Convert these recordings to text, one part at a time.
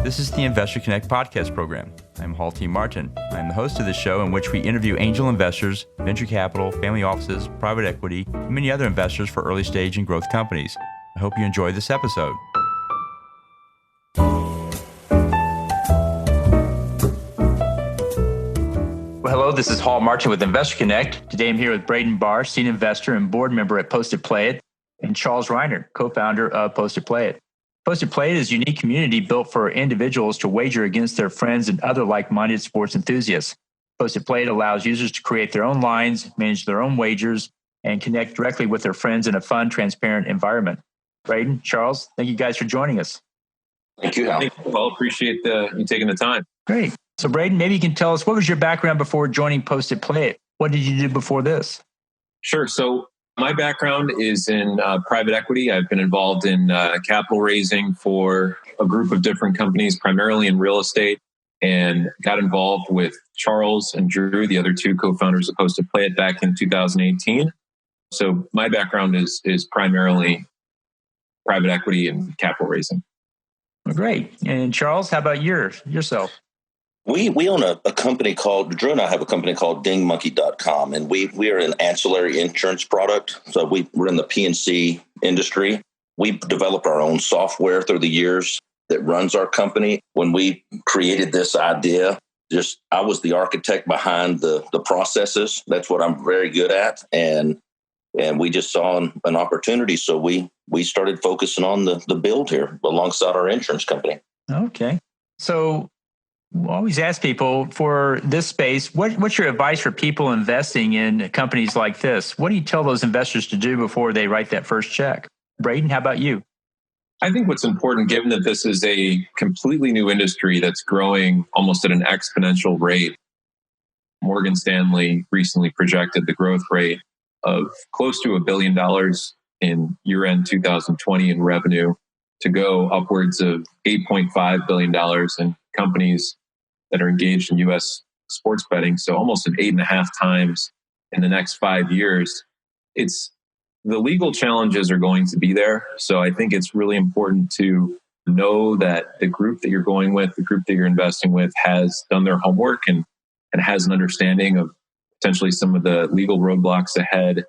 This is the Investor Connect podcast program. I'm Hall T. Martin. I'm the host of this show in which we interview angel investors, venture capital, family offices, private equity, and many other investors for early stage and growth companies. I hope you enjoy this episode. Well, hello, this is Hall Martin with Investor Connect. Today I'm here with Braden Barr, senior investor and board member at PostitPlayit, and Charles Reinert, co-founder of PostitPlayit. PostitPlayit is a unique community built for individuals to wager against their friends and other like-minded sports enthusiasts. PostitPlayit allows users to create their own lines, manage their own wagers, and connect directly with their friends in a fun, transparent environment. Braden, Charles, thank you guys for joining us. Thank you, Hal. Thank you, Paul. Appreciate you taking the time. Great. So, Braden, maybe you can tell us, what was your background before joining PostitPlayit? What did you do before this? Sure. So my background is in private equity. I've been involved in capital raising for a group of different companies, primarily in real estate, and got involved with Charles and Drew, the other two co-founders of PostitPlayit, back in 2018. So my background is primarily private equity and capital raising. Well, great. And Charles, how about yourself? We own a company called, Drew and I have a company called dingmonkey.com, and we are an ancillary insurance product. So we're in the P&C industry. We've developed our own software through the years that runs our company. When we created this idea, I was the architect behind the processes. That's what I'm very good at. And we just saw an opportunity. So we started focusing on the build here alongside our insurance company. Okay. So we always ask people for this space, what's your advice for people investing in companies like this? What do you tell those investors to do before they write that first check? Braden, how about you? I think what's important, given that this is a completely new industry that's growing almost at an exponential rate, Morgan Stanley recently projected the growth rate of close to $1 billion in year-end 2020 in revenue to go upwards of $8.5 billion in companies that are engaged in U.S. sports betting. So almost an 8.5 times in the next 5 years. The legal challenges are going to be there. So I think it's really important to know that the group that you're going with, the group that you're investing with, has done their homework and has an understanding of potentially some of the legal roadblocks ahead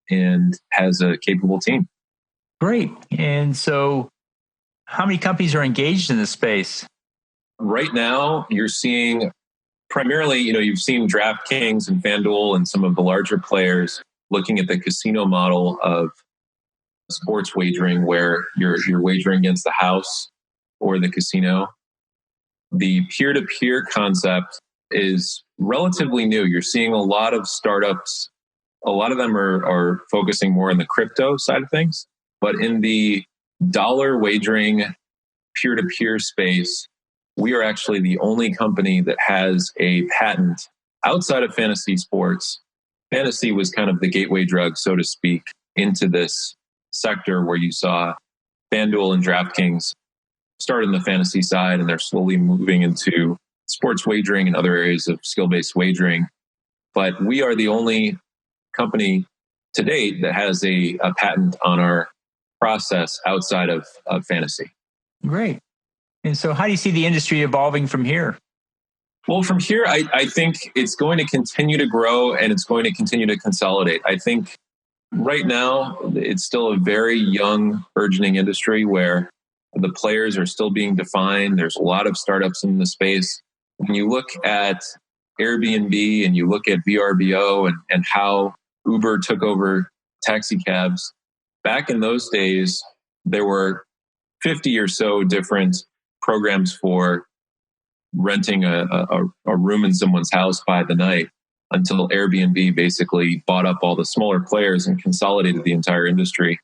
and has a capable team. Great. And so how many companies are engaged in this space? Right now, you're seeing primarily, you've seen DraftKings and FanDuel and some of the larger players looking at the casino model of sports wagering, where you're wagering against the house or the casino. The peer-to-peer concept is relatively new. You're seeing a lot of startups. A lot of them are focusing more on the crypto side of things. But in the dollar wagering peer-to-peer space, we are actually the only company that has a patent outside of fantasy sports. Fantasy was kind of the gateway drug, so to speak, into this sector where you saw FanDuel and DraftKings start in the fantasy side, and they're slowly moving into sports wagering and other areas of skill-based wagering. But we are the only company to date that has a patent on our process outside of fantasy. Great. And so how do you see the industry evolving from here? Well, from here, I think it's going to continue to grow and it's going to continue to consolidate. I think right now, it's still a very young, burgeoning industry where the players are still being defined. There's a lot of startups in the space. When you look at Airbnb and you look at VRBO and how Uber took over taxi cabs, back in those days, there were 50 or so different programs for renting a room in someone's house by the night, until Airbnb basically bought up all the smaller players and consolidated the entire industry.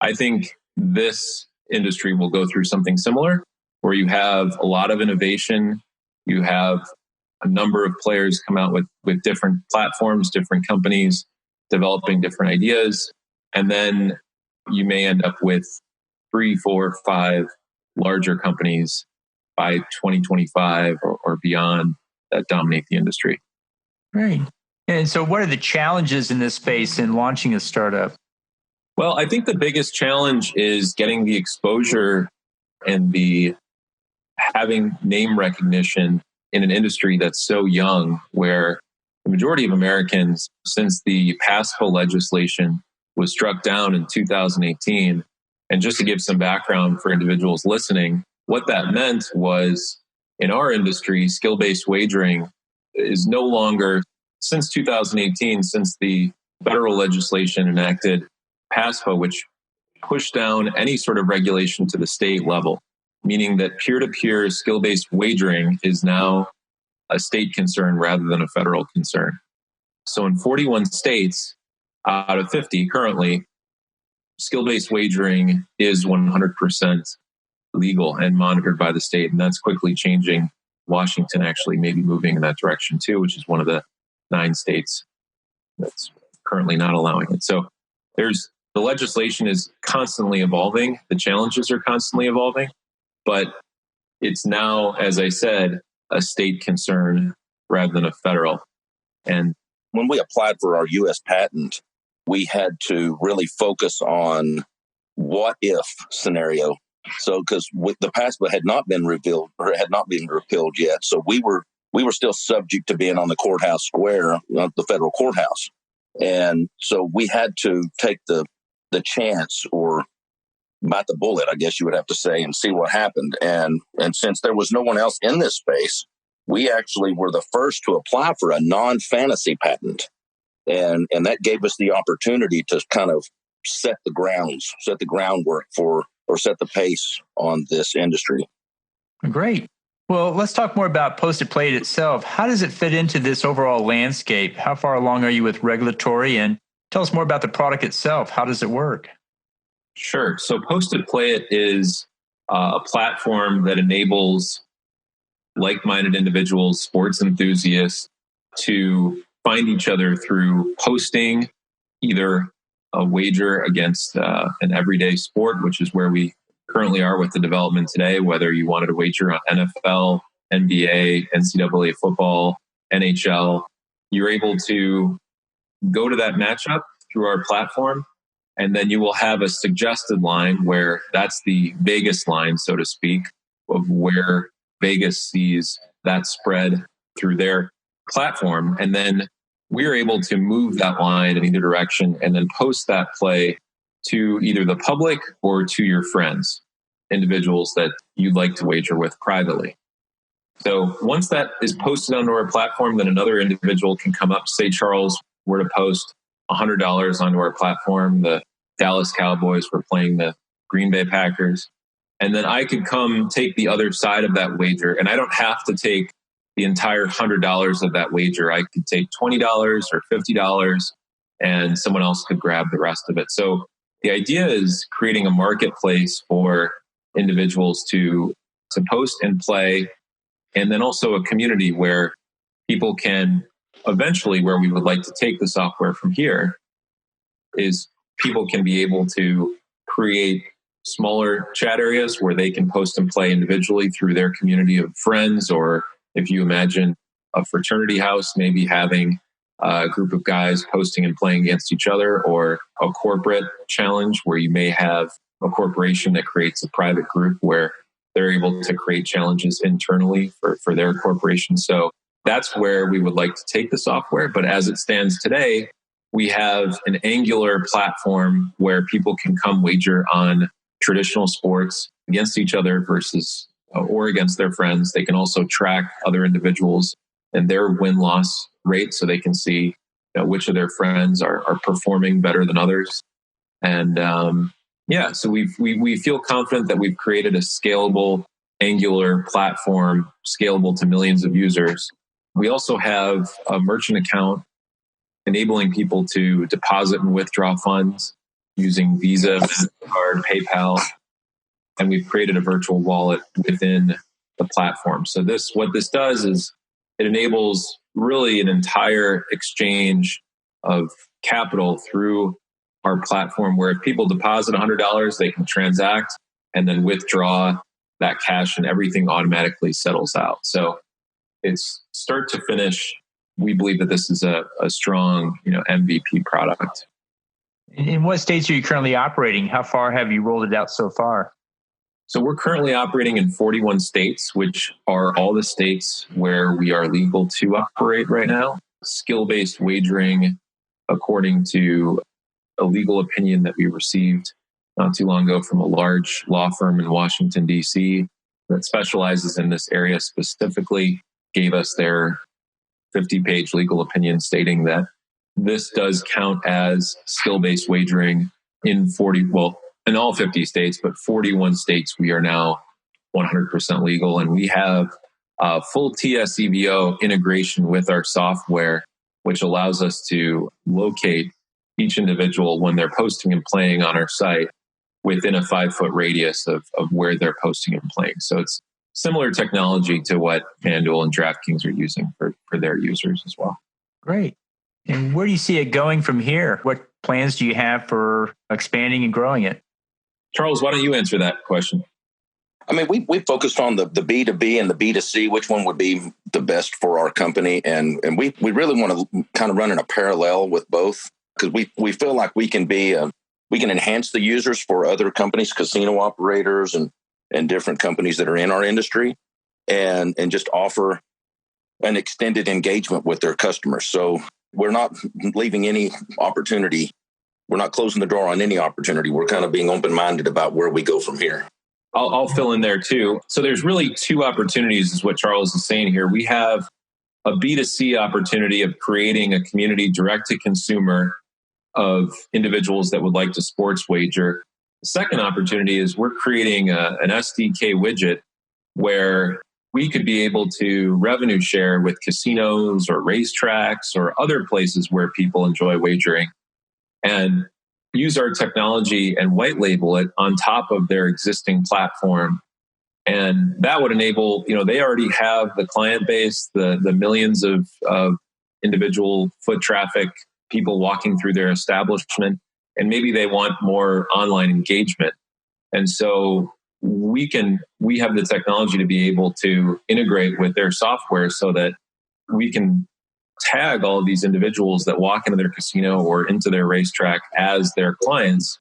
I think this industry will go through something similar, where you have a lot of innovation, you have a number of players come out with different platforms, different companies developing different ideas, and then you may end up with 3, 4, 5 larger companies by 2025 or beyond that dominate the industry. Right. And so what are the challenges in this space in launching a startup? Well, I think the biggest challenge is getting the exposure and the having name recognition in an industry that's so young, where the majority of Americans, since the PASPA legislation was struck down in 2018, and just to give some background for individuals listening, what that meant was in our industry, skill-based wagering is no longer, since 2018, since the federal legislation enacted PASPA, which pushed down any sort of regulation to the state level, meaning that peer-to-peer skill-based wagering is now a state concern rather than a federal concern. So in 41 states out of 50 currently, skill-based wagering is 100% legal and monitored by the state. And that's quickly changing. Washington actually may be moving in that direction too, which is one of the 9 states that's currently not allowing it. So the legislation is constantly evolving. The challenges are constantly evolving, but it's now, as I said, a state concern rather than a federal. And when we applied for our U.S. patent, we had to really focus on what if scenario. So, because the PASPA had not been repealed yet, so we were still subject to being on the courthouse square, the federal courthouse, and so we had to take the chance or bite the bullet, I guess you would have to say, and see what happened. And since there was no one else in this space, we actually were the first to apply for a non-fantasy patent. And that gave us the opportunity to kind of set the groundwork for, or set the pace on this industry. Great. Well, let's talk more about PostitPlayit itself. How does it fit into this overall landscape? How far along are you with regulatory? And tell us more about the product itself. How does it work? Sure. So PostitPlayit is a platform that enables like-minded individuals, sports enthusiasts, to find each other through posting either a wager against an everyday sport, which is where we currently are with the development today, whether you wanted to wager on NFL, NBA, NCAA football, NHL, you're able to go to that matchup through our platform, and then you will have a suggested line where that's the Vegas line, so to speak, of where Vegas sees that spread through their platform. And then we're able to move that line in either direction and then post that play to either the public or to your friends, individuals that you'd like to wager with privately. So once that is posted onto our platform, then another individual can come up, say Charles were to post $100 onto our platform. The Dallas Cowboys were playing the Green Bay Packers. And then I could come take the other side of that wager. And I don't have to take the entire $100 of that wager. I could take $20 or $50 and someone else could grab the rest of it. So the idea is creating a marketplace for individuals to post and play, and then also a community where people can eventually, where we would like to take the software from here, is people can be able to create smaller chat areas where they can post and play individually through their community of friends. Or if you imagine a fraternity house, maybe having a group of guys posting and playing against each other, or a corporate challenge where you may have a corporation that creates a private group where they're able to create challenges internally for their corporation. So that's where we would like to take the software. But as it stands today, we have an Angular platform where people can come wager on traditional sports against each other versus or against their friends. They can also track other individuals and their win-loss rate, so they can see which of their friends are performing better than others. And so we feel confident that we've created a scalable Angular platform, scalable to millions of users. We also have a merchant account enabling people to deposit and withdraw funds using Visa, MasterCard, PayPal, and we've created a virtual wallet within the platform. So what this does is it enables really an entire exchange of capital through our platform, where if people deposit $100, they can transact and then withdraw that cash, and everything automatically settles out. So it's start to finish. We believe that this is a strong, MVP product. In what states are you currently operating? How far have you rolled it out so far? So we're currently operating in 41 states, which are all the states where we are legal to operate right now. Skill-based wagering, according to a legal opinion that we received not too long ago from a large law firm in Washington, D.C. that specializes in this area specifically, gave us their 50-page legal opinion stating that this does count as skill-based wagering in in all 50 states, but 41 states we are now 100% legal. And we have full TSEVO integration with our software, which allows us to locate each individual when they're posting and playing on our site within a 5-foot radius of where they're posting and playing. So it's similar technology to what FanDuel and DraftKings are using for their users as well. Great. And where do you see it going from here? What plans do you have for expanding and growing it? Charles, why don't you answer that question? I mean, we focused on the B2B and the B2C, which one would be the best for our company. And we really want to kind of run in a parallel with both, because we feel like we can enhance the users for other companies, casino operators and different companies that are in our industry, and just offer an extended engagement with their customers. So we're not leaving any opportunity. We're not closing the door on any opportunity. We're kind of being open-minded about where we go from here. I'll fill in there too. So there's really two opportunities is what Charles is saying here. We have a B2C opportunity of creating a community direct to consumer of individuals that would like to sports wager. The second opportunity is we're creating an SDK widget where we could be able to revenue share with casinos or racetracks or other places where people enjoy wagering and use our technology and white label it on top of their existing platform. And that would enable, they already have the client base, the millions of individual foot traffic, people walking through their establishment, and maybe they want more online engagement. And so we have the technology to be able to integrate with their software so that we can tag all of these individuals that walk into their casino or into their racetrack as their clients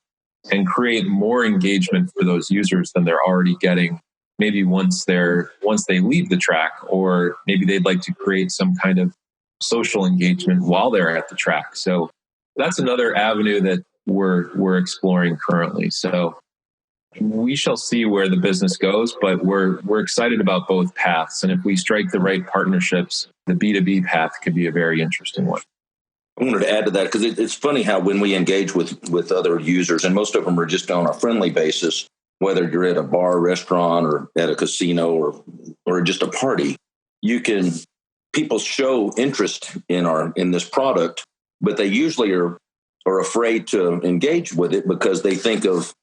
and create more engagement for those users than they're already getting. Maybe once they leave the track, or maybe they'd like to create some kind of social engagement while they're at the track. So that's another avenue that we're exploring currently. So we shall see where the business goes, but we're excited about both paths. And if we strike the right partnerships, the B2B path could be a very interesting one. I wanted to add to that because it's funny how when we engage with other users, and most of them are just on a friendly basis, whether you're at a bar, restaurant, or at a casino or just a party, people show interest in this product, but they usually are afraid to engage with it because they think of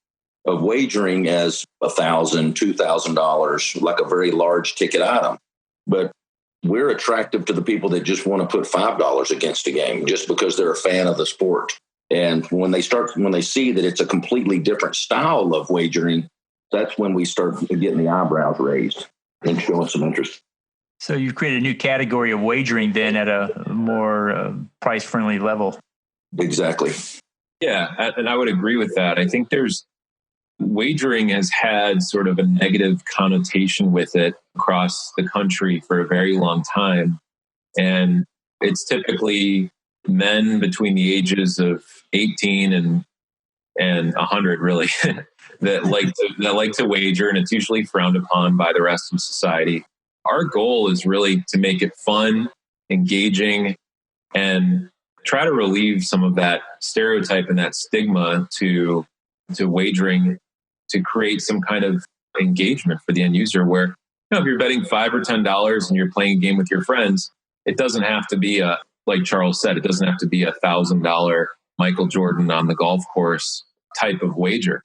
wagering as $1,000, $2,000, like a very large ticket item. But we're attractive to the people that just want to put $5 against a game just because they're a fan of the sport. And when they see that it's a completely different style of wagering, that's when we start getting the eyebrows raised and showing some interest. So you've created a new category of wagering then at a more price-friendly level. Exactly. Yeah, and I would agree with that. I think wagering has had sort of a negative connotation with it across the country for a very long time. And it's typically men between the ages of 18 and 100, really, that like to wager, and it's usually frowned upon by the rest of society. Our goal is really to make it fun, engaging, and try to relieve some of that stereotype and that stigma to wagering, to create some kind of engagement for the end user where, if you're betting $5 or $10 and you're playing a game with your friends, it doesn't have to be like Charles said, it doesn't have to be $1,000 Michael Jordan on the golf course type of wager.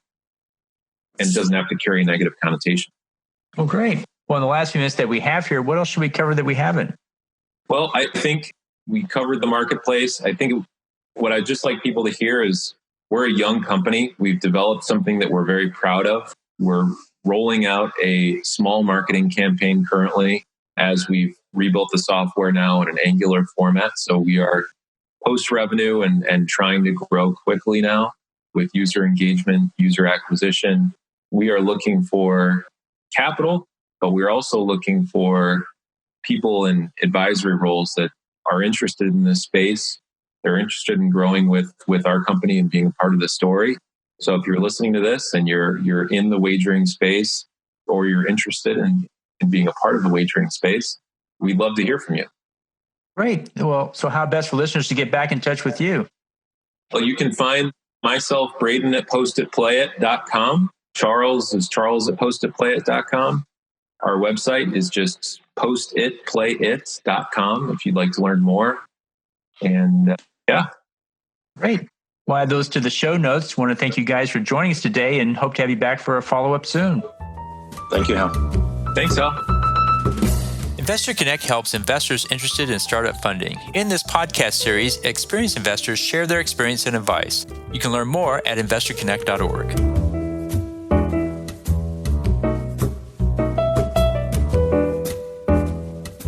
And it doesn't have to carry a negative connotation. Well, great. Well, in the last few minutes that we have here, what else should we cover that we haven't? Well, I think we covered the marketplace. I think what I'd just like people to hear is we're a young company. We've developed something that we're very proud of. We're rolling out a small marketing campaign currently as we've rebuilt the software now in an Angular format. So we are post-revenue and trying to grow quickly now with user engagement, user acquisition, we are looking for capital, but we're also looking for people in advisory roles that are interested in this space. They're interested in growing with our company and being a part of the story. So if you're listening to this and you're in the wagering space, or you're interested in being a part of the wagering space, we'd love to hear from you. Great. Well, so how best for listeners to get back in touch with you? Well, you can find myself, Braden, at PostitPlayit.com. Charles is Charles at PostitPlayit.com. Our website is just PostitPlayit.com if you'd like to learn more. And yeah. Great. We'll add those to the show notes. Want to thank you guys for joining us today and hope to have you back for a follow-up soon. Thank you, Hal. Thanks, Hal. Investor Connect helps investors interested in startup funding. In this podcast series, experienced investors share their experience and advice. You can learn more at investorconnect.org.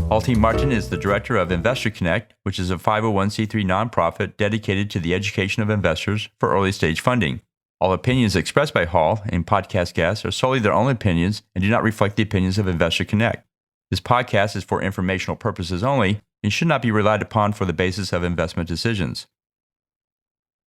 Paul T. Martin is the director of Investor Connect, which is a 501c3 nonprofit dedicated to the education of investors for early-stage funding. All opinions expressed by Hall and podcast guests are solely their own opinions and do not reflect the opinions of Investor Connect. This podcast is for informational purposes only and should not be relied upon for the basis of investment decisions.